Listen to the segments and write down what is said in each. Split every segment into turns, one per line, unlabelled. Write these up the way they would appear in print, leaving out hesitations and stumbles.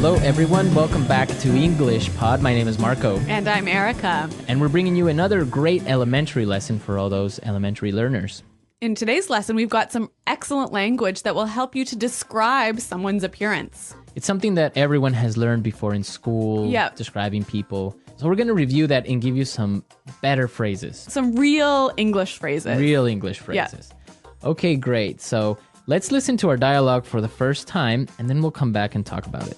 Hello, everyone. Welcome back to English Pod. My name is Marco.
And I'm Erica.
And we're bringing you another great elementary lesson for all those elementary learners.
In today's lesson, we've got some excellent language that will help you to describe someone's appearance.
It's something that everyone has learned before in school, describing people. So we're going to review that and give you some better phrases.
Some real English phrases.
Real English phrases. Yeah. Okay, great. So let's listen to our dialogue for the first time, and then we'll come back and talk about it.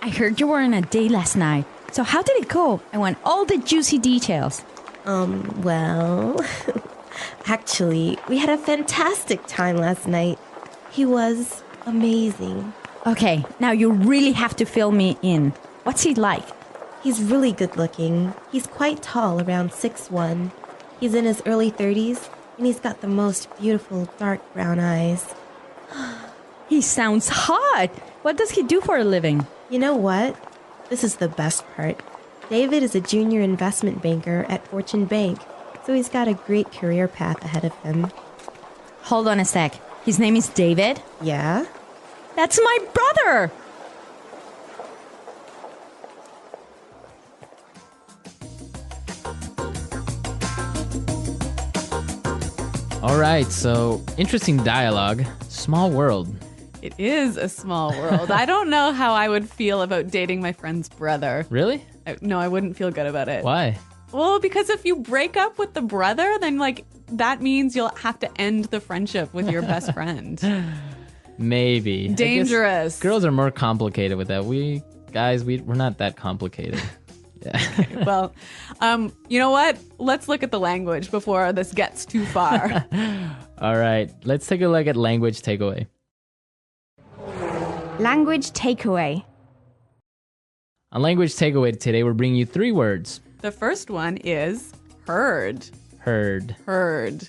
I heard you were on a date last night. So how did it go? I want all the juicy details.
Well, actually, we had a fantastic time last night. He was amazing.
Okay, now you really have to fill me in. What's he like?
He's really good looking. He's quite tall, around 6'1". He's in his early 30s, and he's got the most beautiful dark brown eyes.
He sounds hot. What does he do for a living?
You know what? This is the best part. David is a junior investment banker at Fortune Bank, so he's got a great career path ahead of him.
Hold on a sec. His name is David?
Yeah?
That's my brother!
All right, so interesting dialogue. Small world.
It is a small world. I don't know how I would feel about dating my friend's brother.
Really?
No, I wouldn't feel good about it.
Why?
Well, because if you break up with the brother, then that means you'll have to end the friendship with your best friend.
Maybe.
Dangerous.
Girls are more complicated with that. We're not that complicated. Yeah.
Okay, well, you know what? Let's look at the language before this gets too far.
All right, let's take a look at language takeaway.
Language takeaway.
On language takeaway today, we're bringing you 3 words.
The first one is heard.
Heard.
Heard.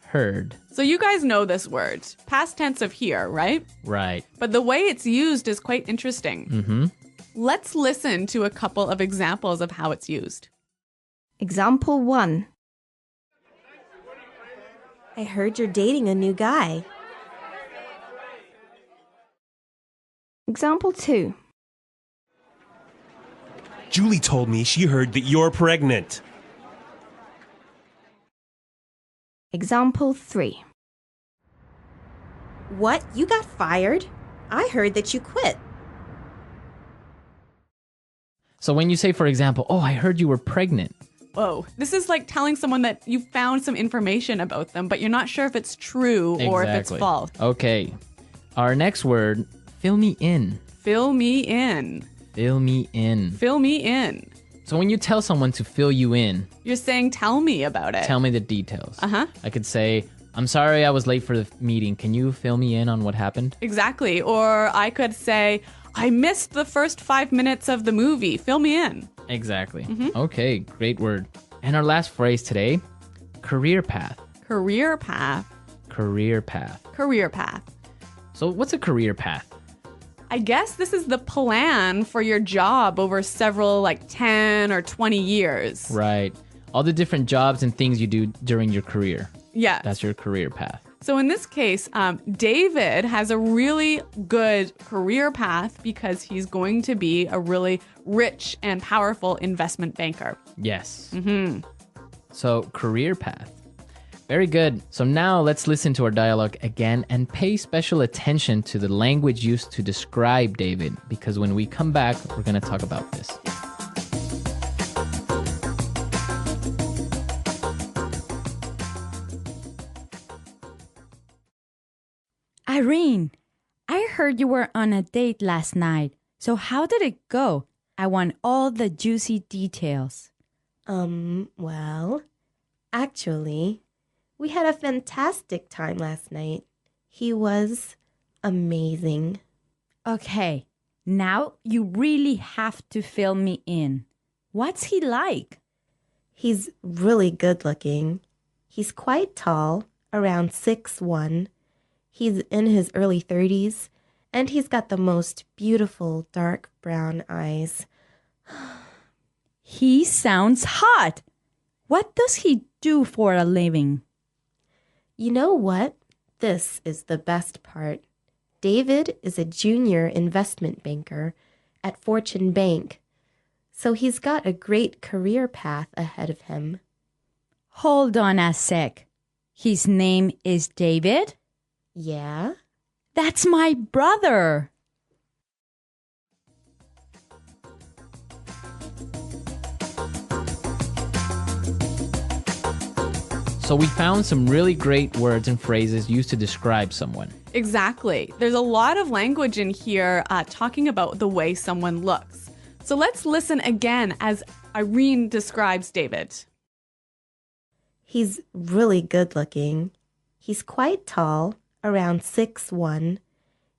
Heard.
So you guys know this word. Past tense of hear, right?
Right.
But the way it's used is quite interesting.
Mm-hmm.
Let's listen to a couple of examples of how it's used.
Example 1.
I heard you're dating a new guy.
Example 2.
Julie told me she heard that you're pregnant.
Example 3.
What? You got fired? I heard that you quit.
So when you say, for example, oh, I heard you were pregnant.
Whoa. This is like telling someone that you found some information about them, but you're not sure if it's true or if it's false.
Okay. Our next word, fill me in.
Fill me in.
Fill me in.
Fill me in.
So when you tell someone to fill you in,
you're saying, tell me about it.
Tell me the details.
Uh-huh.
I could say, I'm sorry I was late for the meeting. Can you fill me in on what happened?
Exactly. Or I could say, I missed the first 5 minutes of the movie. Fill me in.
Exactly. Mm-hmm. Okay, great word. And our last phrase today, career path.
Career path.
Career path.
Career path.
So what's a career path?
I guess this is the plan for your job over several 10 or 20 years.
Right. All the different jobs and things you do during your career.
Yeah.
That's your career path.
So in this case, David has a really good career path because he's going to be a really rich and powerful investment banker.
Yes.
Mm-hmm.
So career path. Very good. So now let's listen to our dialogue again and pay special attention to the language used to describe David, because when we come back, we're going to talk about this.
Irene, I heard you were on a date last night. So how did it go? I want all the juicy details.
Well, actually, we had a fantastic time last night. He was amazing.
Okay, now you really have to fill me in. What's he like?
He's really good looking. He's quite tall, around 6'1". He's in his early 30s, and he's got the most beautiful dark brown eyes.
He sounds hot. What does he do for a living?
You know what? This is the best part. David is a junior investment banker at Fortune Bank, so he's got a great career path ahead of him.
Hold on a sec. His name is David?
Yeah?
That's my brother.
So we found some really great words and phrases used to describe someone.
Exactly. There's a lot of language in here talking about the way someone looks. So let's listen again as Irene describes David.
He's really good looking. He's quite tall, around 6'1".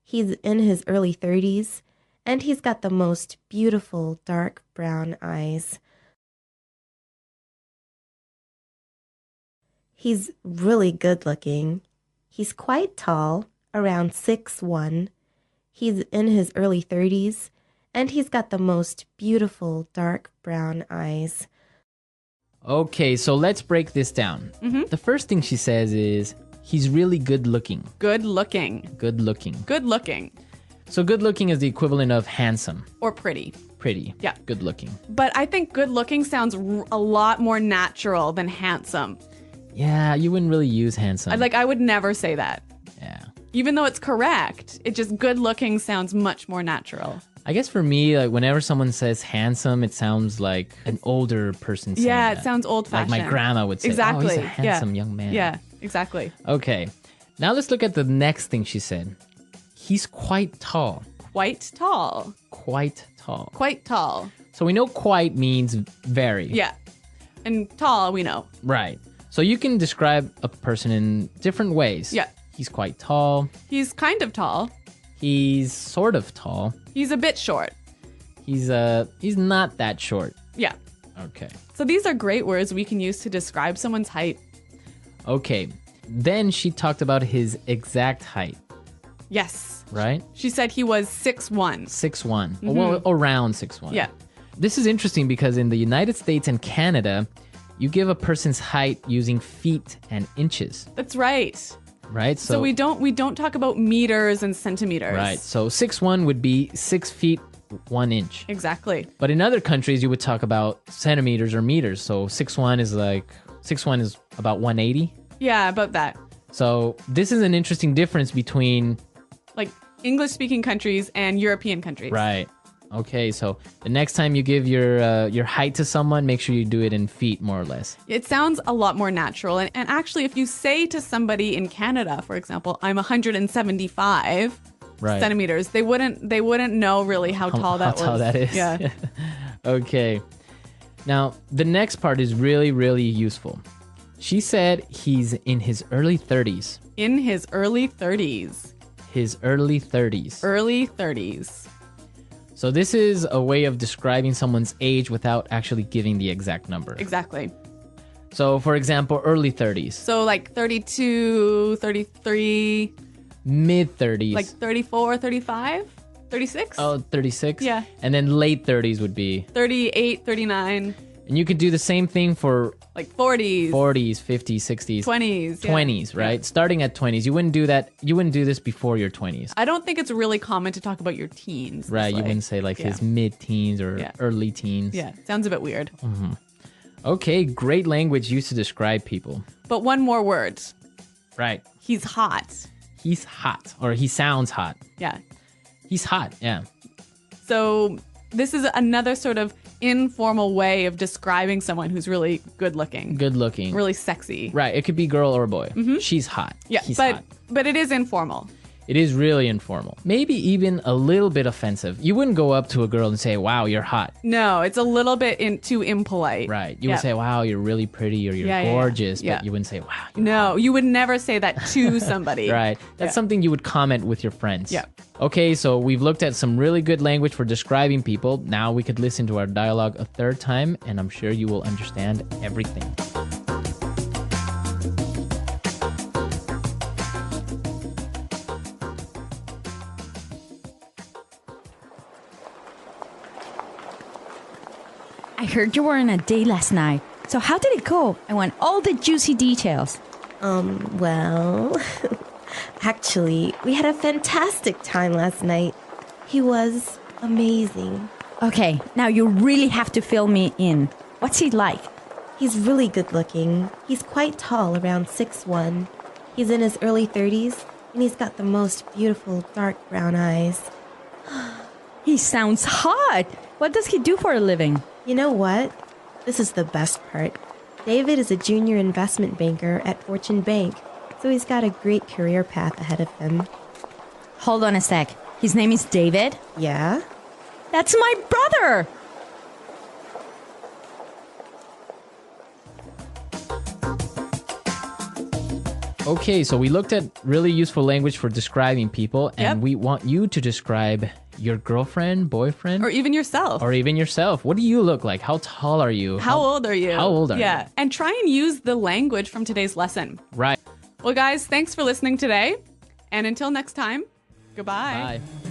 He's in his early 30s, and he's got the most beautiful dark brown eyes. He's really good looking. He's quite tall, around 6'1". He's in his early 30s, and he's got the most beautiful dark brown eyes.
Okay, so let's break this down. The first thing she says is, he's really good looking.
Good looking.
Good looking.
Good looking.
So good looking is the equivalent of handsome.
Or pretty.
Pretty.
Yeah.
Good looking.
But I think good looking sounds a lot more natural than handsome.
Yeah, you wouldn't really use handsome.
I would never say that.
Yeah.
Even though it's correct, it just good looking sounds much more natural.
I guess for me, like whenever someone says handsome, it sounds like an older person saying
Yeah,
that.
it sounds old fashioned.
Like my grandma would say,
Exactly.
oh, he's a handsome young man.
Yeah, exactly.
Okay. Now let's look at the next thing she said. He's quite tall.
Quite tall.
Quite tall.
Quite tall.
So we know quite means very.
Yeah. And tall, we know.
Right. So you can describe a person in different ways.
Yeah.
He's quite tall.
He's kind of tall.
He's sort of tall.
He's a bit short.
He's not that short.
Yeah.
Okay.
So these are great words we can use to describe someone's height.
Okay. Then she talked about his exact height,
Yes.
right?
She said he was 6'1".
6'1". Well, around 6'1".
Yeah.
This is interesting because in the United States and Canada, you give a person's height using feet and inches,
That's right.
right?
So we don't talk about meters and centimeters.
Right. So 6'1" would be 6 feet 1 inch.
Exactly.
But in other countries, you would talk about centimeters or meters. So 6'1" is about 180.
Yeah, about that.
So this is an interesting difference between.
Like English speaking countries and European countries.
Right. Okay. So the next time you give your height to someone, make sure you do it in feet, more or less.
It sounds a lot more natural. And actually, if you say to somebody in Canada, for example, I'm 175
Right.
centimeters, they wouldn't know really how tall that was.
How tall that is.
Yeah.
Okay. Now, the next part is really, really useful. She said he's in his early 30s.
In his early 30s.
His early 30s.
Early 30s.
So this is a way of describing someone's age without actually giving the exact number.
Exactly.
So, for example, early 30s.
So like 32, 33,
Mid 30s.
like 34, 35, 36?
Oh, 36?
Yeah.
And then late 30s would be.
38, 39,
And you could do the same thing for
like 40s,
40s, 50s, 60s.
20s. yeah.
20s, right?
Yeah.
Starting at 20s. You wouldn't do that. You wouldn't do this before your 20s.
I don't think it's really common to talk about your teens.
Right,
this
you
way.
wouldn't say like
Yeah.
his mid-teens or
Yeah.
early teens.
Yeah, sounds a bit weird.
Okay, great language used to describe people.
But one more word.
Right.
He's hot.
He's hot, or he sounds hot.
Yeah.
He's hot, yeah.
So this is another sort of informal way of describing someone who's really good looking,
Good looking.
really sexy.
Right, it could be girl or boy. She's hot.
Yeah,
He's
but
hot.
but it is informal.
It is really informal. Maybe even a little bit offensive. You wouldn't go up to a girl and say, wow, you're hot.
No, it's a little bit too impolite.
Right. You
Yeah.
would say, wow, you're really pretty or you're
Yeah, yeah, yeah.
gorgeous.
Yeah.
But you wouldn't say, wow, you're
No, you would never say that to somebody.
Right. That's
Yeah.
something you would comment with your friends.
Yeah.
Okay, so we've looked at some really good language for describing people. Now we could listen to our dialogue a third time, and I'm sure you will understand everything.
I heard you were on a date last night. So how did it go? I want all the juicy details.
Well, actually, we had a fantastic time last night. He was amazing.
Okay, now you really have to fill me in. What's he like?
He's really good looking. He's quite tall, around 6'1". He's in his early 30s, and he's got the most beautiful dark brown eyes.
He sounds hot. What does he do for a living?
You know what? This is the best part. David is a junior investment banker at Fortune Bank, so he's got a great career path ahead of him.
Hold on a sec. His name is David?
Yeah?
That's my brother!
Okay, so we looked at really useful language for describing people, and we want you to describe your girlfriend, boyfriend,
Or even yourself.
or even yourself. What do you look like? How tall are you?
How old are you?
How old are you?
Yeah. And try and use the language from today's lesson.
Right.
Well, guys, thanks for listening today. And until next time, goodbye.
Bye.